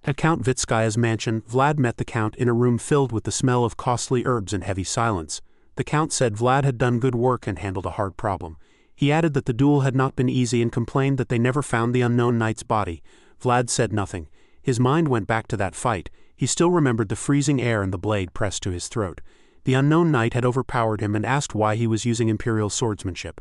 At Count Vitskaya's mansion, Vlad met the Count in a room filled with the smell of costly herbs and heavy silence. The Count said Vlad had done good work and handled a hard problem. He added that the duel had not been easy and complained that they never found the unknown knight's body. Vlad said nothing. His mind went back to that fight. He still remembered the freezing air and the blade pressed to his throat. The unknown knight had overpowered him and asked why he was using imperial swordsmanship.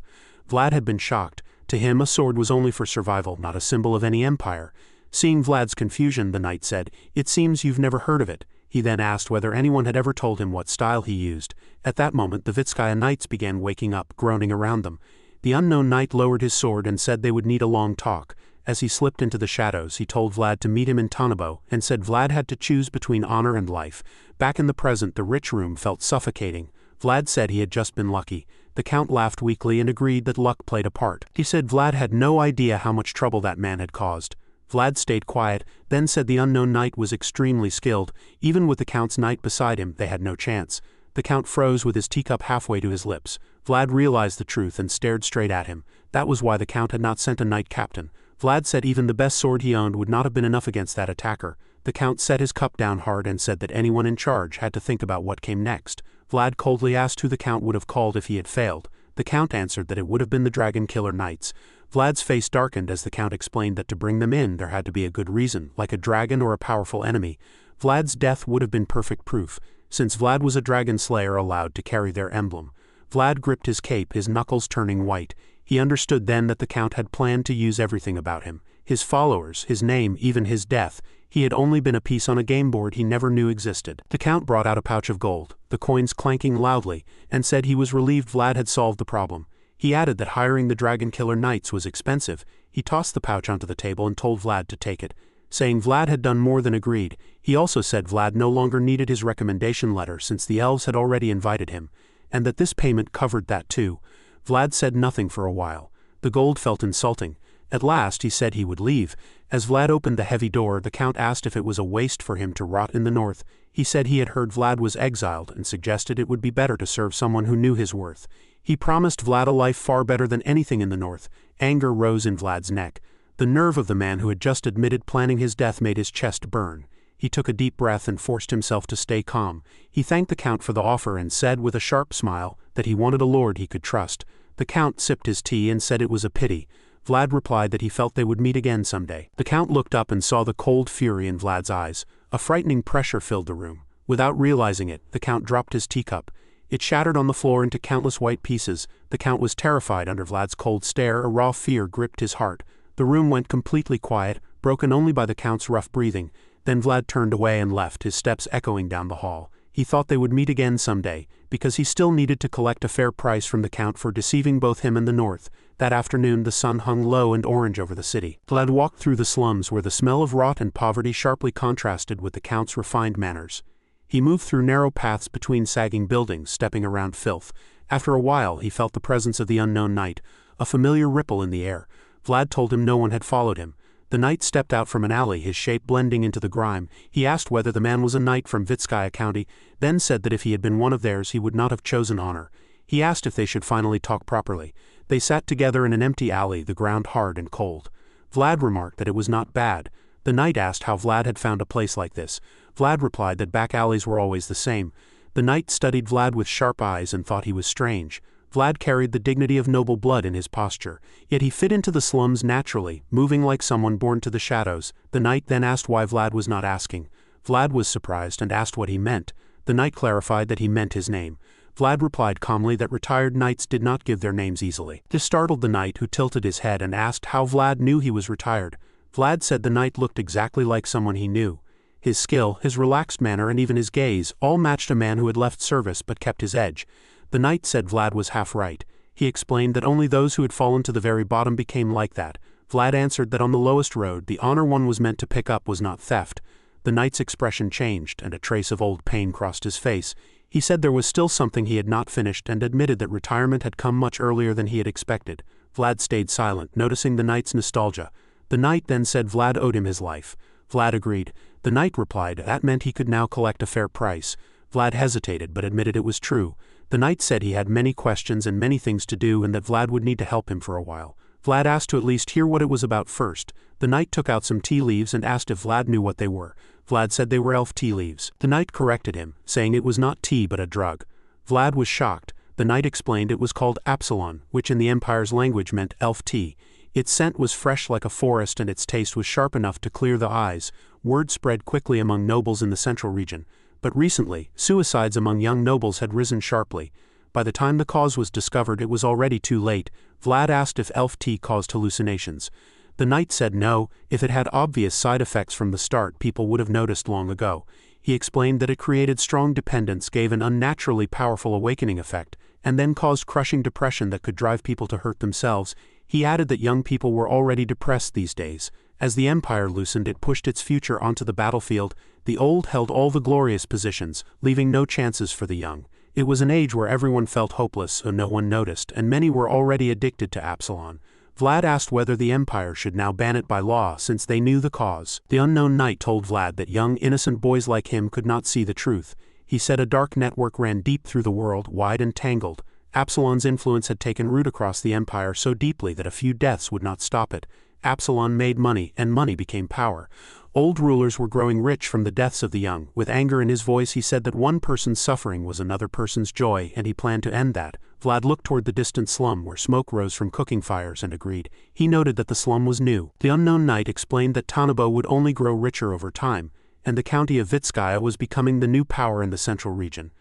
Vlad had been shocked. To him, a sword was only for survival, not a symbol of any empire. Seeing Vlad's confusion, the knight said, "It seems you've never heard of it." He then asked whether anyone had ever told him what style he used. At that moment the Vitskaya knights began waking up, groaning around them. The unknown knight lowered his sword and said they would need a long talk. As he slipped into the shadows, he told Vlad to meet him in Tonabo, and said Vlad had to choose between honor and life. Back in the present, the rich room felt suffocating. Vlad said he had just been lucky. The Count laughed weakly and agreed that luck played a part. He said Vlad had no idea how much trouble that man had caused. Vlad stayed quiet, then said the unknown knight was extremely skilled. Even with the Count's knight beside him, they had no chance. The Count froze with his teacup halfway to his lips. Vlad realized the truth and stared straight at him. That was why the Count had not sent a knight captain. Vlad said even the best sword he owned would not have been enough against that attacker. The Count set his cup down hard and said that anyone in charge had to think about what came next. Vlad coldly asked who the Count would have called if he had failed. The Count answered that it would have been the Dragon Killer Knights. Vlad's face darkened as the Count explained that to bring them in there had to be a good reason, like a dragon or a powerful enemy. Vlad's death would have been perfect proof, since Vlad was a dragon slayer allowed to carry their emblem. Vlad gripped his cape, his knuckles turning white. He understood then that the Count had planned to use everything about him. His followers, his name, even his death. He had only been a piece on a game board he never knew existed. The Count brought out a pouch of gold, the coins clanking loudly, and said he was relieved Vlad had solved the problem. He added that hiring the Dragon Killer Knights was expensive. He tossed the pouch onto the table and told Vlad to take it, saying Vlad had done more than agreed. He also said Vlad no longer needed his recommendation letter since the elves had already invited him, and that this payment covered that too. Vlad said nothing for a while. The gold felt insulting. At last he said he would leave. As Vlad opened the heavy door, the Count asked if it was a waste for him to rot in the north. He said he had heard Vlad was exiled and suggested it would be better to serve someone who knew his worth. He promised Vlad a life far better than anything in the north. Anger rose in Vlad's neck. The nerve of the man who had just admitted planning his death made his chest burn. He took a deep breath and forced himself to stay calm. He thanked the Count for the offer and said with a sharp smile that he wanted a lord he could trust. The Count sipped his tea and said it was a pity. Vlad replied that he felt they would meet again someday. The Count looked up and saw the cold fury in Vlad's eyes. A frightening pressure filled the room. Without realizing it, the Count dropped his teacup. It shattered on the floor into countless white pieces. The Count was terrified under Vlad's cold stare. A raw fear gripped his heart. The room went completely quiet, broken only by the Count's rough breathing. Then Vlad turned away and left, his steps echoing down the hall. He thought they would meet again someday, because he still needed to collect a fair price from the Count for deceiving both him and the north. That afternoon the sun hung low and orange over the city. Vlad walked through the slums where the smell of rot and poverty sharply contrasted with the Count's refined manners. He moved through narrow paths between sagging buildings, stepping around filth. After a while he felt the presence of the unknown knight, a familiar ripple in the air. Vlad told him no one had followed him. The knight stepped out from an alley, his shape blending into the grime. He asked whether the man was a knight from Vitskaya County, then said that if he had been one of theirs he would not have chosen honor. He asked if they should finally talk properly. They sat together in an empty alley, the ground hard and cold. Vlad remarked that it was not bad. The knight asked how Vlad had found a place like this. Vlad replied that back alleys were always the same. The knight studied Vlad with sharp eyes and thought he was strange. Vlad carried the dignity of noble blood in his posture, yet he fit into the slums naturally, moving like someone born to the shadows. The knight then asked why Vlad was not asking. Vlad was surprised and asked what he meant. The knight clarified that he meant his name. Vlad replied calmly that retired knights did not give their names easily. This startled the knight, who tilted his head and asked how Vlad knew he was retired. Vlad said the knight looked exactly like someone he knew. His skill, his relaxed manner, and even his gaze all matched a man who had left service but kept his edge. The knight said Vlad was half right. He explained that only those who had fallen to the very bottom became like that. Vlad answered that on the lowest road, the honor one was meant to pick up was not theft. The knight's expression changed, and a trace of old pain crossed his face. He said there was still something he had not finished and admitted that retirement had come much earlier than he had expected. Vlad stayed silent, noticing the knight's nostalgia. The knight then said Vlad owed him his life. Vlad agreed. The knight replied that meant he could now collect a fair price. Vlad hesitated but admitted it was true. The knight said he had many questions and many things to do and that Vlad would need to help him for a while. Vlad asked to at least hear what it was about first. The knight took out some tea leaves and asked if Vlad knew what they were. Vlad said they were elf tea leaves. The knight corrected him, saying it was not tea but a drug. Vlad was shocked. The knight explained it was called Absalon, which in the Empire's language meant elf tea. Its scent was fresh like a forest and its taste was sharp enough to clear the eyes. Word spread quickly among nobles in the central region. But recently, suicides among young nobles had risen sharply. By the time the cause was discovered, it was already too late. Vlad asked if elf tea caused hallucinations. The knight said no. If it had obvious side effects from the start, people would have noticed long ago. He explained that it created strong dependence, gave an unnaturally powerful awakening effect, and then caused crushing depression that could drive people to hurt themselves. He added that young people were already depressed these days. As the Empire loosened, it pushed its future onto the battlefield. The old held all the glorious positions, leaving no chances for the young. It was an age where everyone felt hopeless, so no one noticed, and many were already addicted to Absalon. Vlad asked whether the Empire should now ban it by law since they knew the cause. The unknown knight told Vlad that young, innocent boys like him could not see the truth. He said a dark network ran deep through the world, wide and tangled. Absalon's influence had taken root across the Empire so deeply that a few deaths would not stop it. Absalon made money, and money became power. Old rulers were growing rich from the deaths of the young. With anger in his voice, he said that one person's suffering was another person's joy, and he planned to end that. Vlad looked toward the distant slum where smoke rose from cooking fires and agreed. He noted that the slum was new. The unknown knight explained that Tanabo would only grow richer over time, and the county of Vitskaya was becoming the new power in the central region.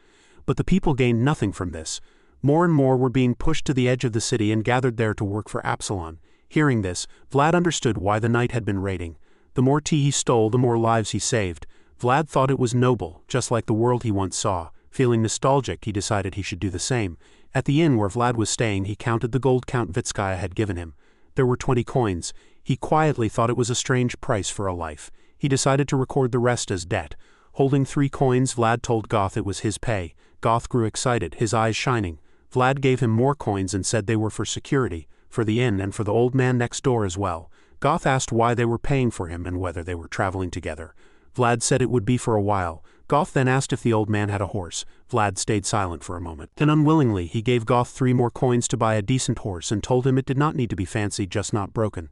But the people gained nothing from this. More and more were being pushed to the edge of the city and gathered there to work for Absalon. Hearing this, Vlad understood why the knight had been raiding. The more tea he stole, the more lives he saved. Vlad thought it was noble, just like the world he once saw. Feeling nostalgic, he decided he should do the same. At the inn where Vlad was staying, he counted the gold Count Vitskaya had given him. There were 20 coins. He quietly thought it was a strange price for a life. He decided to record the rest as debt. Holding 3 coins, Vlad told Goth it was his pay. Goth grew excited, his eyes shining. Vlad gave him more coins and said they were for security, for the inn and for the old man next door as well. Goth asked why they were paying for him and whether they were traveling together. Vlad said it would be for a while. Goth then asked if the old man had a horse. Vlad stayed silent for a moment. Then unwillingly, he gave Goth 3 more coins to buy a decent horse and told him it did not need to be fancy, just not broken.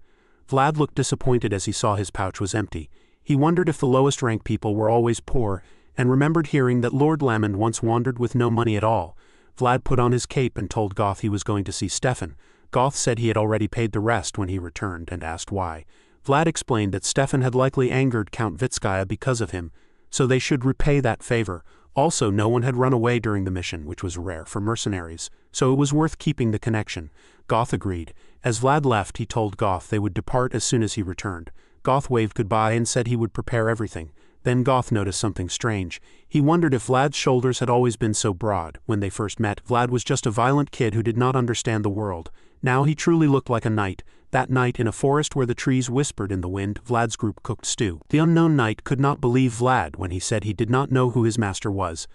Vlad looked disappointed as he saw his pouch was empty. He wondered if the lowest-ranked people were always poor, and remembered hearing that Lord Lamond once wandered with no money at all. Vlad put on his cape and told Goth he was going to see Stefan. Goth said he had already paid the rest when he returned and asked why. Vlad explained that Stefan had likely angered Count Vitskaya because of him, so they should repay that favor. Also, no one had run away during the mission, which was rare for mercenaries, so it was worth keeping the connection. Goth agreed. As Vlad left, he told Goth they would depart as soon as he returned. Goth waved goodbye and said he would prepare everything. Then Goth noticed something strange. He wondered if Vlad's shoulders had always been so broad. When they first met, Vlad was just a violent kid who did not understand the world. Now he truly looked like a knight. That night, in a forest where the trees whispered in the wind, Vlad's group cooked stew. The unknown knight could not believe Vlad when he said he did not know who his master was.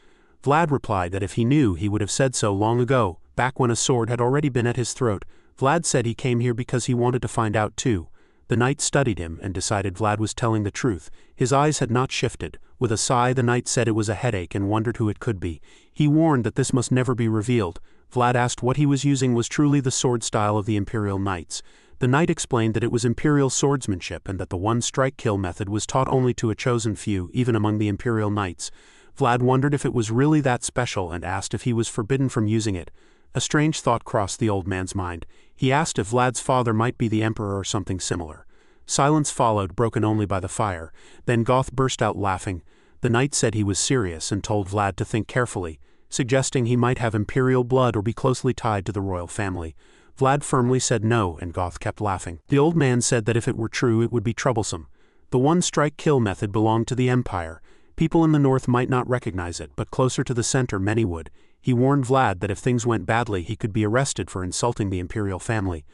Vlad replied that if he knew, he would have said so long ago, back when a sword had already been at his throat. Vlad said he came here because he wanted to find out too. The knight studied him and decided Vlad was telling the truth. His eyes had not shifted. With a sigh, the knight said it was a headache and wondered who it could be. He warned that this must never be revealed. Vlad asked what he was using was truly the sword style of the Imperial Knights. The knight explained that it was Imperial swordsmanship and that the one-strike-kill method was taught only to a chosen few, even among the Imperial Knights. Vlad wondered if it was really that special and asked if he was forbidden from using it. A strange thought crossed the old man's mind. He asked if Vlad's father might be the Emperor or something similar. Silence followed, broken only by the fire. Then Goth burst out laughing. The knight said he was serious and told Vlad to think carefully, suggesting he might have Imperial blood or be closely tied to the royal family. Vlad firmly said no, and Goth kept laughing. The old man said that if it were true, it would be troublesome. The one-strike-kill method belonged to the Empire. People in the north might not recognize it, but closer to the center many would. He warned Vlad that if things went badly, he could be arrested for insulting the Imperial family.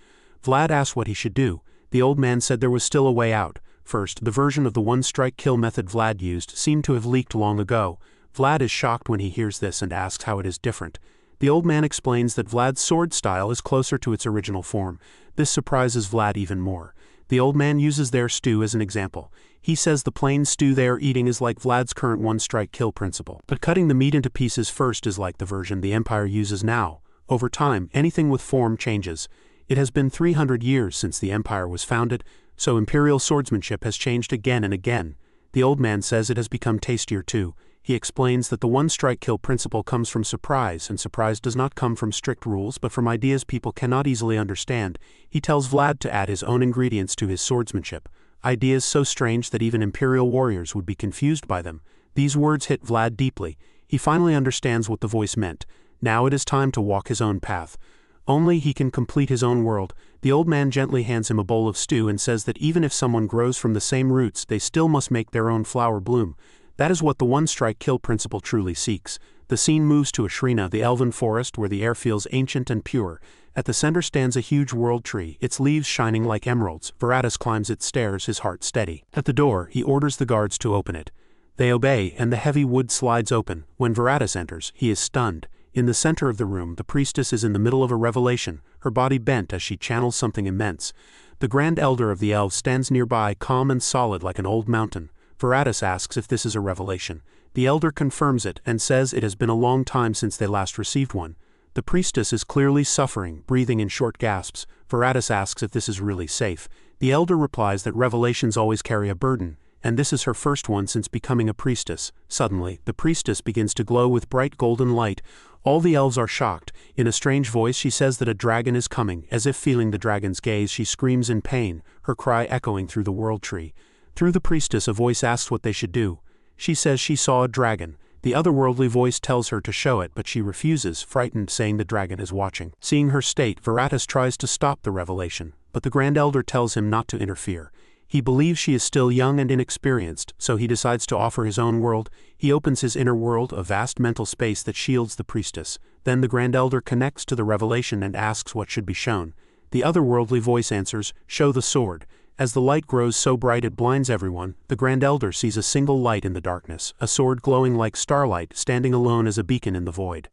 Vlad asked what he should do. The old man said there was still a way out. First, the version of the one-strike-kill method Vlad used seemed to have leaked long ago. Vlad is shocked when he hears this and asks how it is different. The old man explains that Vlad's sword style is closer to its original form. This surprises Vlad even more. The old man uses their stew as an example. He says the plain stew they are eating is like Vlad's current one-strike-kill principle. But cutting the meat into pieces first is like the version the Empire uses now. Over time, anything with form changes. It has been 300 years since the Empire was founded, so imperial swordsmanship has changed again and again. The old man says it has become tastier too. He explains that the one-strike-kill principle comes from surprise, and surprise does not come from strict rules but from ideas people cannot easily understand. He tells Vlad to add his own ingredients to his swordsmanship, ideas so strange that even imperial warriors would be confused by them. These words hit Vlad deeply. He finally understands what the voice meant. Now it is time to walk his own path. Only he can complete his own world. The old man gently hands him a bowl of stew and says that even if someone grows from the same roots, they still must make their own flower bloom. That is what the one-strike-kill principle truly seeks. The scene moves to Ashrina, the elven forest where the air feels ancient and pure. At the center stands a huge world tree, its leaves shining like emeralds. Varatus climbs its stairs, his heart steady. At the door, he orders the guards to open it. They obey, and the heavy wood slides open. When Varatus enters, he is stunned. In the center of the room, the priestess is in the middle of a revelation, her body bent as she channels something immense. The Grand Elder of the Elves stands nearby, calm and solid like an old mountain. Varatus asks if this is a revelation. The elder confirms it and says it has been a long time since they last received one. The priestess is clearly suffering, breathing in short gasps. Varatus asks if this is really safe. The elder replies that revelations always carry a burden, and this is her first one since becoming a priestess. Suddenly, the priestess begins to glow with bright golden light. All the elves are shocked. In a strange voice she says that a dragon is coming. As if feeling the dragon's gaze, she screams in pain, her cry echoing through the world tree. Through the priestess a voice asks what they should do. She says she saw a dragon. The otherworldly voice tells her to show it, but she refuses, frightened, saying the dragon is watching. Seeing her state, Varatus tries to stop the revelation, but the Grand Elder tells him not to interfere. He believes she is still young and inexperienced, so he decides to offer his own world. He opens his inner world, a vast mental space that shields the priestess. Then the Grand Elder connects to the revelation and asks what should be shown. The otherworldly voice answers, "Show the sword." As the light grows so bright it blinds everyone, the Grand Elder sees a single light in the darkness, a sword glowing like starlight, standing alone as a beacon in the void.